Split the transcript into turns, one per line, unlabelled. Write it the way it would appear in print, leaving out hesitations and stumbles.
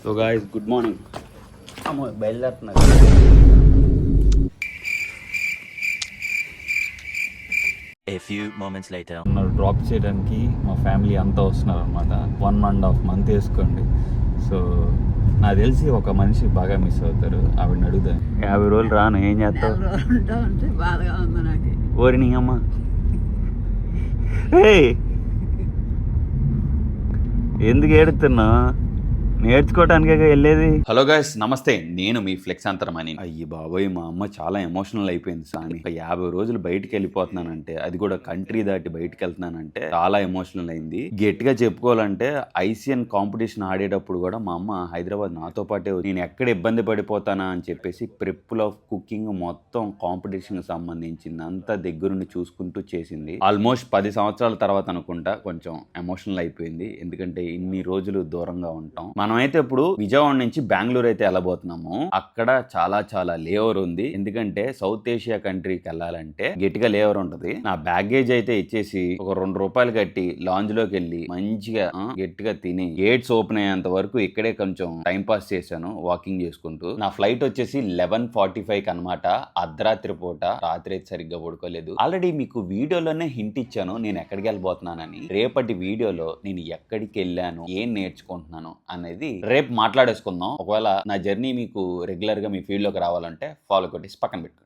So guys good morning. అమ్మో బయలుదేరుతున్నారు.
A few moments later.
Drop చేయడానికి మా ఫ్యామిలీ అంతా వస్తున్నారు అనమాట. 1.5 month వేసుకోండి. సో నాకు తెలిసి ఒక మనిషి బాగా మిస్ అవుతారు. ఆవిడని అడుగుతాను,
50 రోజులు రాను ఏం చేస్తావు?
ఉంటామంటే బాధగా ఉంది నాకు.
ఓరి నీ అమ్మ. ఏయ్, ఎందుకు ఏడుతున్నా? నేర్చుకోవటానికే వెళ్ళేది. హలో గైస్, నమస్తే. నేను మీ ఫ్లెక్స్ అంతరమని. అయ్యి బాబోయ్, మా అమ్మ చాలా ఎమోషనల్ అయిపోయింది సాని. ఒక 50 రోజులు బయటికి వెళ్ళిపోతున్నానంటే, అది కూడా కంట్రీ దాటి బయటికి వెళ్తున్నానంటే చాలా ఎమోషనల్ అయింది. గట్టిగా చెప్పుకోవాలంటే ఐసిఎన్ కాంపిటీషన్ ఆడేటప్పుడు కూడా మా అమ్మ హైదరాబాద్ నాతో పాటే నేను ఎక్కడ ఇబ్బంది పడిపోతానా అని చెప్పేసి ప్రిప్పుల్ ఆఫ్ కుకింగ్ మొత్తం కాంపిటీషన్ కి సంబంధించింది అంతా దగ్గరుండి చూసుకుంటూ చేసింది. ఆల్మోస్ట్ 10 సంవత్సరాల తర్వాత అనుకుంటా కొంచెం ఎమోషనల్ అయిపోయింది. ఎందుకంటే ఇన్ని రోజులు దూరంగా ఉంటాం. మనమైతే ఇప్పుడు విజయవాడ నుంచి బెంగళూరు అయితే వెళ్ళబోతున్నాము. అక్కడ చాలా చాలా లేఓవర్ ఉంది. ఎందుకంటే సౌత్ ఏషియా కంట్రీకి వెళ్ళాలంటే గట్టిగా లేఓవర్ ఉంటది. నా బ్యాగేజ్ అయితే ఇచ్చేసి ఒక ₹2 కట్టి లాంజ్ లోకి వెళ్ళి మంచిగా గట్టిగా తిని గేట్స్ ఓపెన్ అయ్యేంత వరకు ఇక్కడే కొంచెం టైం పాస్ చేశాను వాకింగ్ చేసుకుంటూ. నా ఫ్లైట్ వచ్చేసి 11:45 అనమాట. అర్ధరాత్రి పూట. రాత్రి అయితే సరిగ్గా పడుకోలేదు. ఆల్రెడీ మీకు వీడియోలోనే హింట్ ఇచ్చాను నేను ఎక్కడికి వెళ్ళబోతున్నానని. రేపటి వీడియోలో నేను ఎక్కడికి వెళ్ళాను, ఏం నేర్చుకుంటున్నాను అనేది రేపు మాట్లాడేసుకుందాం. ఒకవేళ నా జర్నీ మీకు రెగ్యులర్ గా మీ ఫీల్డ్ లోకి రావాలంటే ఫాలో కొట్టేసి పక్కన పెట్టుకోండి.